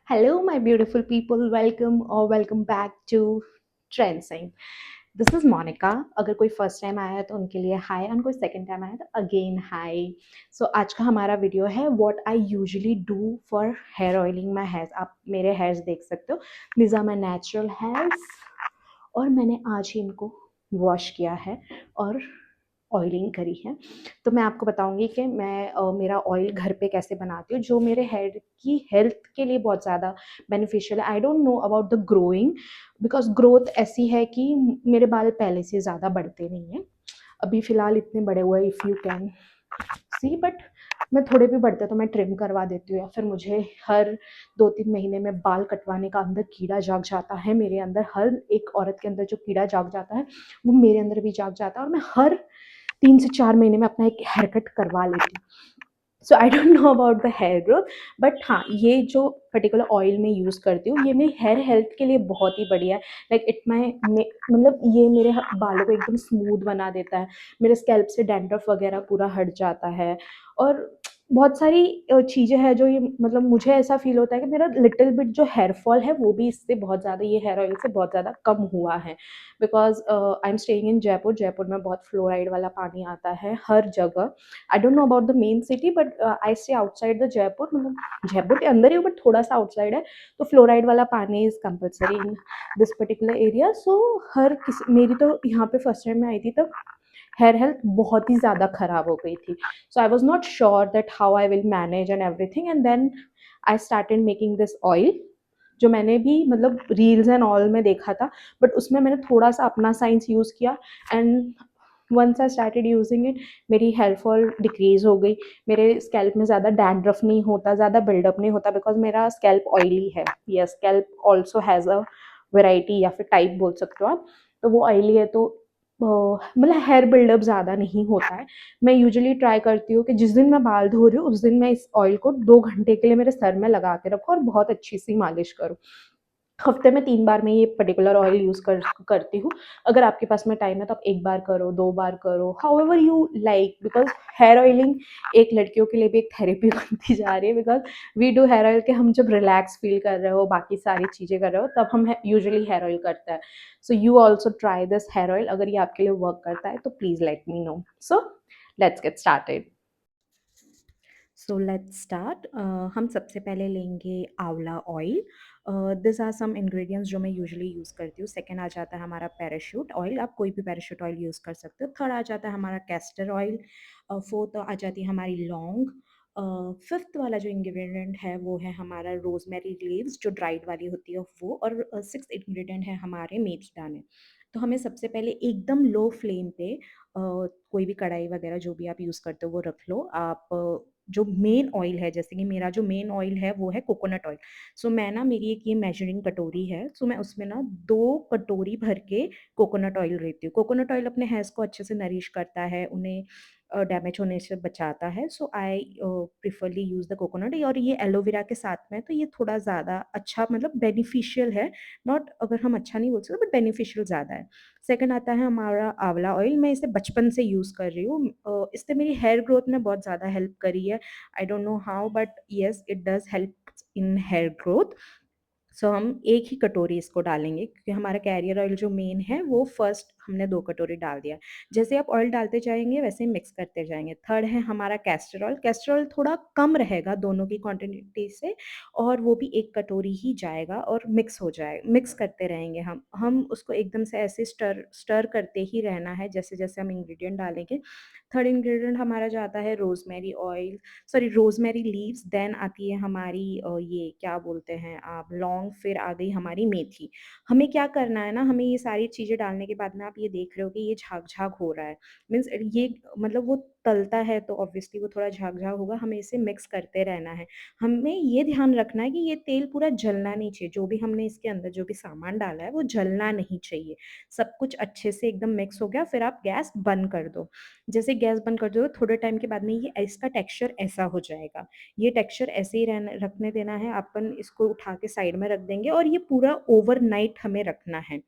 Hello, my beautiful people. Welcome or welcome back to Trendsing. This is Monica. अगर कोई first time आया है तो उनके लिए हाय, और कोई सेकंड टाइम आया है तो अगेन हाय. सो आज का हमारा वीडियो है what I usually do for hair oiling my hairs. आप मेरे हेयर्स देख सकते हो. These are my natural hairs और मैंने आज ही इनको वॉश किया है और ऑयलिंग करी है. तो मैं आपको बताऊंगी कि मैं मेरा ऑयल घर पे कैसे बनाती हूँ जो मेरे हेयर की हेल्थ के लिए बहुत ज़्यादा बेनिफिशियल है. I don't know about the growing, because growth ऐसी है कि मेरे बाल पहले से ज़्यादा बढ़ते नहीं हैं. अभी फ़िलहाल इतने बड़े हुए if you can see, but मैं थोड़े भी बढ़ते तो मैं ट्रिम करवा देती हूँ, या फिर मुझे हर 2-3 महीने में बाल कटवाने का अंदर कीड़ा जाग जाता है. मेरे अंदर हर एक औरत के अंदर जो कीड़ा जाग जाता है वो मेरे अंदर भी जाग जाता है, और मैं हर 3 से 4 महीने में अपना एक हेयर कट करवा लेती हूँ. So I don't know about the hair growth, but हाँ, ये जो पर्टिकुलर ऑयल मैं यूज़ करती हूँ ये मेरी हेयर हेल्थ के लिए बहुत ही बढ़िया है. लाइक इट माई मतलब ये मेरे बालों को एकदम स्मूथ बना देता है. मेरे स्कैल्प से डैंड्रफ वगैरह पूरा हट जाता है. और बहुत सारी चीज़ें हैं जो ये मतलब मुझे ऐसा फील होता है कि मेरा लिटिल बिट जो हेयर फॉल है वो भी इससे बहुत ज़्यादा, ये हेयर ऑयल से बहुत ज़्यादा कम हुआ है. Because I am staying in Jaipur. Jaipur में बहुत फ्लोराइड वाला पानी आता है हर जगह. आई don't know about the main city, but I stay outside the Jaipur. मतलब जयपुर के अंदर ही हूँ बट थोड़ा सा आउटसाइड है. तो फ्लोराइड वाला पानी is compulsory in this particular area. So हर किसी, मेरी तो यहाँ पे फर्स्ट टाइम में आई थी तब हेयर हेल्थ बहुत ही ज़्यादा ख़राब हो गई थी. So I was not sure that how I will manage and everything, and then I started making this oil, जो मैंने भी मतलब रील्स एंड ऑल में देखा था, बट उसमें मैंने थोड़ा सा अपना साइंस यूज़ किया. And once I started using it, मेरी हेयर फॉल डिक्रीज हो गई. मेरे स्कैल्प में ज़्यादा डैंड्रफ नहीं होता, ज़्यादा बिल्डअप नहीं होता, बिकॉज मेरा स्कैल्प ऑयली है. Yes, scalp also has a variety या फिर टाइप बोल सकते हो आप. तो वो ऑयली है तो मतलब हेयर बिल्डअप ज़्यादा नहीं होता है. मैं यूजुअली ट्राई करती हूँ कि जिस दिन मैं बाल धो रही हूँ उस दिन मैं इस ऑयल को 2 घंटे के लिए मेरे सर में लगा के रखूँ और बहुत अच्छी सी मालिश करूँ. हफ्ते में 3 बार मैं ये पर्टिकुलर ऑयल यूज़ करती हूँ. अगर आपके पास में टाइम है तो आप 1 बार करो, 2 बार करो, however you like. Because hair oiling एक लड़कियों के लिए भी एक थेरेपी बनती जा रही है. Because we do hair oil के हम जब रिलैक्स फील कर रहे हो, बाकी सारी चीज़ें कर रहे हो, तब हम यूजुअली हेयर ऑयल करते हैं. So you also try this hair oil. अगर ये आपके लिए वर्क करता है तो please let me know. So let's get started. So let's start. हम सबसे पहले लेंगे आंवला oil. This are some ingredients जो मैं यूजुअली यूज़ करती हूँ. सेकंड आ जाता है हमारा पैराशूट ऑयल. आप कोई भी पैराशूट ऑयल यूज़ कर सकते हो. थर्ड आ जाता है हमारा कैस्टर ऑयल. फोर्थ आ जाती है हमारी लौंग. फिफ्थ वाला जो इंग्रेडिएंट है वो है हमारा रोजमेरी लीव्स, जो ड्राइड वाली होती है वो. और सिक्स्थ इंग्रेडिएंट है हमारे मेथी दाने. तो हमें सबसे पहले एकदम लो फ्लेम पे कोई भी कढ़ाई वगैरह जो भी आप यूज़ करते हो वो रख लो. आप जो मेन ऑयल है, जैसे कि मेरा जो मेन ऑयल है वो है कोकोनट ऑयल. सो मैं ना, मेरी एक ये मेजरिंग कटोरी है, सो मैं उसमें ना 2 कटोरी भर के कोकोनट ऑयल लेती हूँ. कोकोनट ऑयल अपने हेयर्स को अच्छे से नरिश करता है, उन्हें डैमेज होने से बचाता है. सो आई प्रिफरली यूज़ द कोकोनट. और ये एलोवेरा के साथ में, तो ये थोड़ा ज़्यादा अच्छा मतलब बेनिफिशियल है. नॉट, अगर हम अच्छा नहीं बोल सकते, बट बेनिफिशियल ज़्यादा है. सेकंड आता है हमारा आंवला ऑयल. मैं इसे बचपन से यूज़ कर रही हूँ. इससे मेरी हेयर ग्रोथ में बहुत ज़्यादा हेल्प करी है. I don't know how, but yes, it does help in hair growth. So हम एक ही कटोरी इसको डालेंगे, क्योंकि हमारा कैरियर ऑयल जो मेन है वो फर्स्ट हमने 2 कटोरी डाल दिया. जैसे आप ऑयल डालते जाएंगे वैसे ही मिक्स करते जाएंगे. थर्ड है हमारा कैस्टर ऑयल. कैस्टर ऑयल थोड़ा कम रहेगा दोनों की क्वांटिटी से, और वो भी 1 कटोरी ही जाएगा और मिक्स हो जाएगा. मिक्स करते रहेंगे हम उसको एकदम से ऐसे स्टर स्टर करते ही रहना है जैसे जैसे हम इंग्रेडिएंट डालेंगे. थर्ड इंग्रेडिएंट हमारा जाता है rosemary oil, sorry rosemary leaves. Then आती है हमारी ये क्या बोलते हैं आप, लौंग. फिर आ गई हमारी मेथी. हमें क्या करना है ना, हमें ये सारी चीज़ें डालने के बाद में आप ये देख रहे हो कि ये झाग झाग हो रहा है. मीन्स ये मतलब वो तलता है तो ऑब्वियसली वो थोड़ा झाग झाग होगा. हमें इसे मिक्स करते रहना है. हमें ये ध्यान रखना है कि ये तेल पूरा जलना नहीं चाहिए. जो भी हमने इसके अंदर जो भी सामान डाला है वो जलना नहीं चाहिए. सब कुछ अच्छे से एकदम मिक्स हो गया, फिर आप गैस बंद कर दो. जैसे गैस बंद कर दो थोड़े टाइम के बाद में ये इसका टेक्सचर ऐसा हो जाएगा. ये टेक्सचर ऐसे ही रहना, रखने देना है. अपन इसको उठा के साइड में रख देंगे और ये पूरा ओवरनाइट हमें रखना है.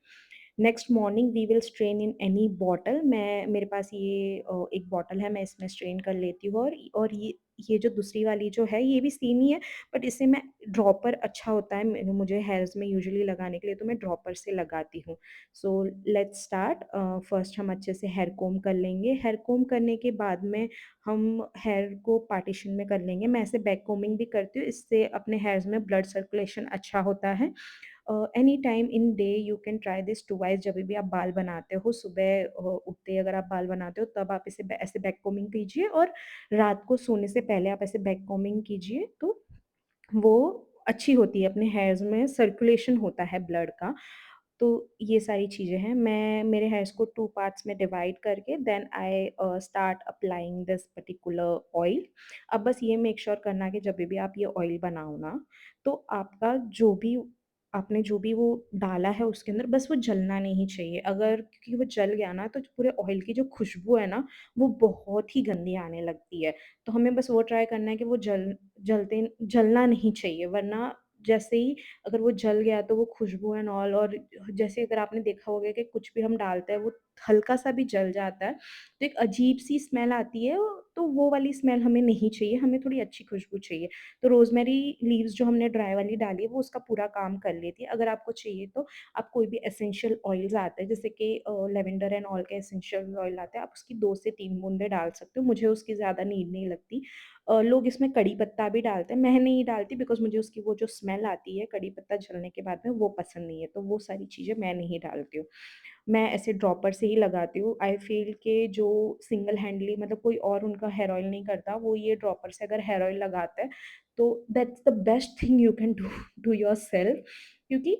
Next morning we will strain in any bottle. मैं, मेरे पास ये एक बॉटल है, मैं इसमें स्ट्रेन कर लेती हूँ. और ये ये जो दूसरी वाली जो है ये भी सेम ही है, बट इससे मैं ड्रॉपर अच्छा होता है मुझे हेयर्स में यूजुअली लगाने के लिए, तो मैं ड्रॉपर से लगाती हूँ। सो लेट्स स्टार्ट। फर्स्ट हम अच्छे से हेयर कोम कर लेंगे। हेयर कोम करने के बाद में हम हेयर को पार्टीशन में कर लेंगे। मैं ऐसे बैक कोमिंग भी करती हूँ, इससे अपने हेयर्स में ब्लड सर्कुलेशन अच्छा होता है। Any time in day you can try this twice. जब भी आप बाल बनाते हो सुबह उठते ही अगर आप बाल बनाते हो तब आप इसे ऐसे बैक कोमिंग कीजिए, और रात को सोने से पहले आप ऐसे बैक कोमिंग कीजिए, तो वो अच्छी होती है, अपने हेयर्स में सर्कुलेशन होता है ब्लड का। तो ये सारी चीज़ें हैं। मैं मेरे हेयर्स को 2 पार्ट्स में डिवाइड करके then I start applying this particular oil. अब बस ये मेक श्योर करना कि जब भी आप ये ऑयल बनाओ ना, तो आपका आपने जो भी वो डाला है उसके अंदर, बस वो जलना नहीं चाहिए। अगर क्योंकि वो जल गया ना, तो जो पूरे ऑयल की जो खुशबू है ना, वो बहुत ही गंदी आने लगती है। तो हमें बस वो ट्राई करना है कि वो जलना नहीं चाहिए, वरना जैसे ही अगर वो जल गया तो वो खुशबू एंड ऑल, और जैसे अगर आपने देखा होगा कि कुछ भी हम डालते हैं वो हल्का-सा भी जल जाता है, तो एक अजीब-सी स्मेल आती है, तो वो वाली स्मेल हमें नहीं चाहिए, हमें थोड़ी अच्छी खुशबू चाहिए। तो रोज़मेरी लीव्स जो हमने ड्राई वाली डाली है वो उसका पूरा काम कर लेती है। अगर आपको चाहिए तो आप कोई भी एसेंशियल ऑयल्स आते हैं, जैसे कि लैवेंडर एंड ऑल के एसेंशियल ऑयल आते हैं, आप उसकी 2 से 3 बूँदें डाल सकते हो। मुझे उसकी ज़्यादा नीड नहीं लगती। लोग इसमें कड़ी पत्ता भी डालते हैं, मैं नहीं डालती बिकॉज़ मुझे उसकी वो जो स्मेल आती है कड़ी पत्ता जलने के बाद में, वो पसंद नहीं है, तो वो सारी चीज़ें मैं नहीं डालती हूँ। मैं ऐसे ड्रॉपर से ही लगाती हूँ। आई फ़ील कि जो सिंगल हैंडली मतलब कोई और उनका हेयर ऑयल नहीं करता, वो ये ड्रॉपर से अगर हेयर ऑयल लगाता है, तो that's the best thing you can do to yourself, क्योंकि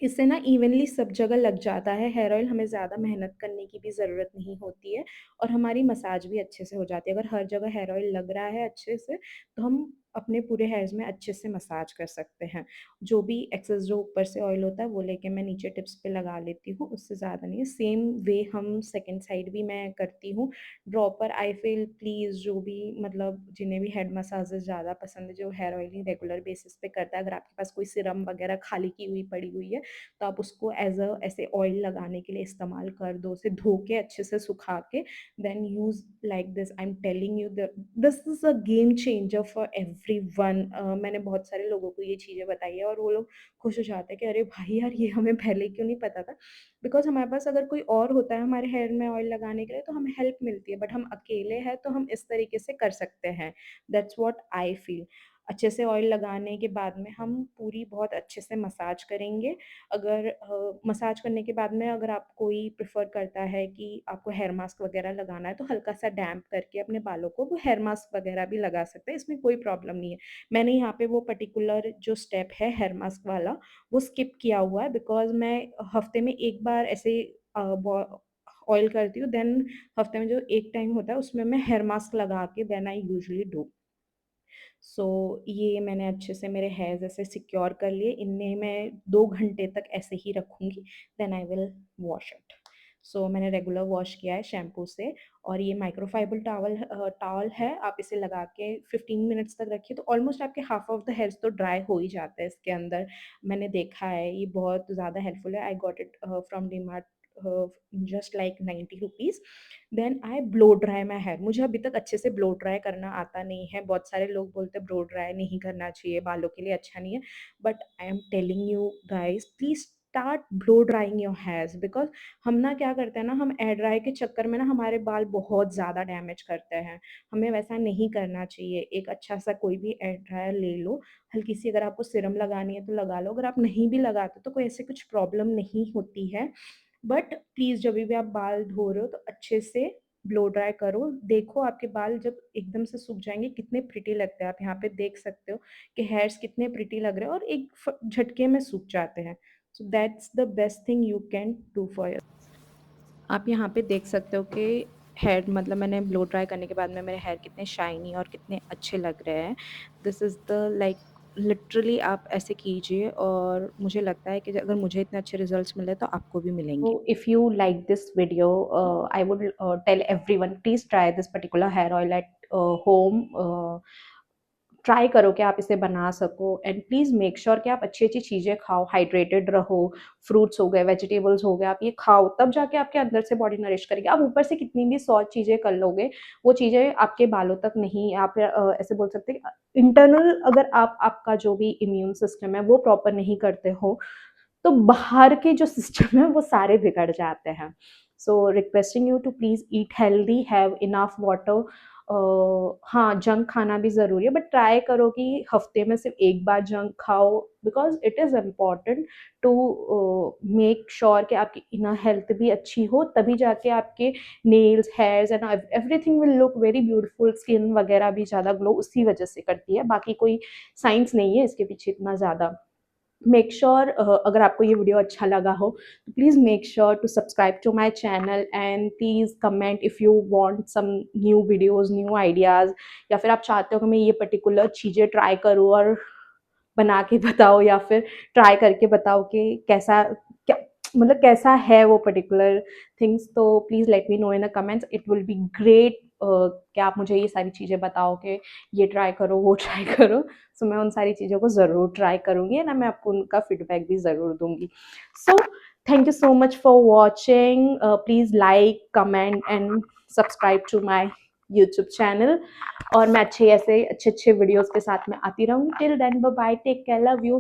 इससे ना इवनली सब जगह लग जाता है हेयर ऑयल, हमें ज़्यादा मेहनत करने की भी ज़रूरत नहीं होती है, और हमारी मसाज भी अच्छे से हो जाती है। अगर हर जगह हेयर ऑयल लग रहा है अच्छे से, तो हम अपने पूरे हेयर्स में अच्छे से मसाज कर सकते हैं। जो भी एक्सेस जो ऊपर से ऑयल होता है वो लेके मैं नीचे टिप्स पे लगा लेती हूँ, उससे ज़्यादा नहीं है। सेम वे हम सेकंड साइड भी मैं करती हूँ। ड्रॉपर आई फ़ील प्लीज़ जो भी मतलब जिन्हें भी हेड मसाजेज़ ज़्यादा पसंद है, जो हेयर ऑयलिंग रेगुलर बेसिस पे करता है, अगर आपके पास कोई सीरम वगैरह खाली की हुई पड़ी हुई है, तो आप उसको एज़ अ ऐसे ऑयल लगाने के लिए इस्तेमाल कर दो। उसे धो के अच्छे से सुखा के then use like this. I am telling you this is a game changer for everyone. मैंने बहुत सारे लोगों को ये चीज़ें बताई है, और वो लोग खुश हो जाते हैं कि अरे भाई यार, ये हमें पहले क्यों नहीं पता था। बिकॉज़ हमारे पास अगर कोई और होता है हमारे हेयर में ऑयल लगाने के लिए, तो हमें हेल्प मिलती है, बट हम अकेले हैं तो हम इस तरीके से कर सकते हैं। That's what I feel. अच्छे से ऑयल लगाने के बाद में हम पूरी बहुत अच्छे से मसाज करेंगे। अगर मसाज करने के बाद में अगर आप कोई प्रेफ़र करता है कि आपको हेयर मास्क वग़ैरह लगाना है, तो हल्का-सा डैम्प करके अपने बालों को वो हेयर मास्क वग़ैरह भी लगा सकते हैं, इसमें कोई प्रॉब्लम नहीं है। मैंने यहाँ पे वो पर्टिकुलर जो स्टेप है हेयर मास्क वाला, वो स्किप किया हुआ है, बिकॉज़ मैं हफ़्ते में 1 बार ऐसे अ, बॉ ऑयल करती हूँ, देन हफ़्ते में जो एक टाइम होता है उसमें मैं हेयर मास्क लगा के देन आई यूजुअली डू। सो ये मैंने अच्छे से मेरे हेयर्स ऐसे सिक्योर कर लिए, इन्हें मैं 2 घंटे तक ऐसे ही रखूँगी, then I will wash it. So मैंने रेगुलर वॉश किया है शैम्पू से, और ये माइक्रोफाइबर टॉवल है, आप इसे लगा के 15 मिनट्स तक रखिए, तो ऑलमोस्ट आपके हाफ ऑफ द हेयर्स तो ड्राई हो ही जाता है इसके अंदर। मैंने देखा है, ये बहुत ज़्यादा हेल्पफुल है। I got it from DMart just like 90 rupees. Then I blow dry my hair. मुझे अभी तक अच्छे से ब्लो ड्राई करना आता नहीं है। बहुत सारे लोग बोलते हैं ब्लो ड्राई नहीं करना चाहिए, बालों के लिए अच्छा नहीं है। But I am telling you guys, please start blow drawing your hairs, because हम ना क्या करते हैं ना, हम एयर ड्राई के चक्कर में ना हमारे बाल बहुत ज़्यादा डैमेज करते हैं। हमें वैसा नहीं करना चाहिए। एक अच्छा-सा कोई भी एयर ड्रायर ले लो, हल्की-सी अगर आपको सीरम लगानी है तो लगा लो, अगर आप नहीं भी लगाते तो कोई ऐसे कुछ प्रॉब्लम नहीं होती है। बट प्लीज़ जभी भी आप बाल धो रहे हो तो अच्छे से ब्लो ड्राई करो। देखो आपके बाल जब एकदम से सूख जाएँगे कितने प्रिटी लगते हैं। आप यहाँ पे देख सकते हो कि हेयर्स कितने प्रिटी लग रहे हैं, और एक झटके में सूख जाते हैं। So that's the best thing you can do for your. आप यहाँ पे देख सकते हो कि हेयर मतलब मैंने ब्लो ड्राई करने के बाद में मेरे हेयर कितने शाइनी और कितने अच्छे लग रहे हैं। This is the like literally आप ऐसे कीजिए, और मुझे लगता है कि अगर मुझे इतने अच्छे रिजल्ट्स मिले तो आपको भी मिलेंगे। So if you like this video, I would tell everyone, please try this particular hair oil at home. Try करो कि आप इसे बना सको एंड प्लीज़ मेक श्योर कि आप अच्छी-अच्छी चीज़ें खाओ, हाइड्रेटेड रहो, फ्रूट्स हो गए, वेजिटेबल्स हो गए, आप ये खाओ, तब जाके आपके अंदर से बॉडी नरिश करेगी। आप ऊपर से कितनी भी 100 चीज़ें कर लोगे, वो चीज़ें आपके बालों तक नहीं, आप ऐसे बोल सकते हैं इंटरनल, अगर आप आपका जो भी इम्यून सिस्टम है वो प्रॉपर नहीं करते हो, तो बाहर के जो सिस्टम है वो सारे बिगड़ जाते हैं। So requesting you to please eat healthy, have enough water. हाँ, जंक खाना भी ज़रूरी है, बट ट्राई करो कि हफ्ते में सिर्फ एक बार जंक खाओ, because it is important to make sure कि आपकी इनर हेल्थ भी अच्छी हो, तभी जाके आपके nails, hairs and everything will look very beautiful. Skin वगैरह भी ज़्यादा ग्लो उसी वजह से करती है, बाकी कोई साइंस नहीं है इसके पीछे इतना ज़्यादा। मेक श्योर अगर आपको ये वीडियो अच्छा लगा हो तो please make sure to subscribe to my channel and please comment if you want some new videos, new ideas, या फिर आप चाहते हो कि मैं ये पर्टिकुलर चीज़ें ट्राई करूँ और बना के बताओ, या फिर ट्राई करके बताओ कि कैसा, क्या मतलब कैसा है वो पर्टिकुलर थिंग्स। तो please let me no in the comments, it will be great कि आप मुझे ये सारी चीज़ें बताओ कि ये ट्राई करो, वो ट्राई करो। सो मैं उन सारी चीज़ों को ज़रूर ट्राई करूँगी ना, मैं आपको उनका फीडबैक भी ज़रूर दूँगी। So thank you so much for watching, please like, comment and subscribe to my YouTube channel, और मैं अच्छे वीडियोज़ के साथ में आती रहूँगी। Till then bye bye, take care, love you.